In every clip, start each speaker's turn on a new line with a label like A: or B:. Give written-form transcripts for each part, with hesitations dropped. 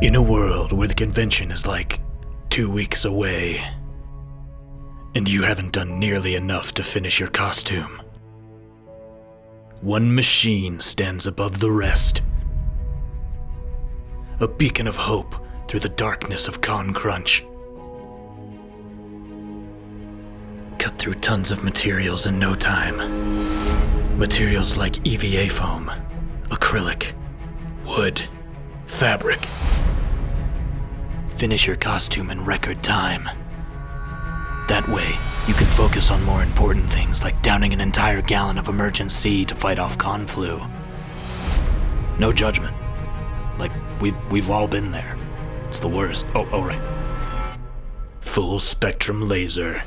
A: In a world where the convention is like 2 weeks away, and you haven't done nearly enough to finish your costume, one machine stands above the rest. A beacon of hope through the darkness of Con Crunch. Cut through tons of materials in no time. Materials like EVA foam, acrylic, wood, fabric. Finish your costume in record time. That way, you can focus on more important things like downing an entire gallon of emergency to fight off con flu. No judgment. Like, we've all been there. It's the worst. Oh, right. Full spectrum laser.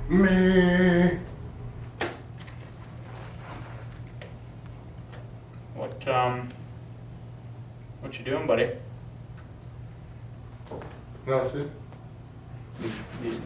B: Me.
C: What you doing, buddy?
B: Nothing.
C: These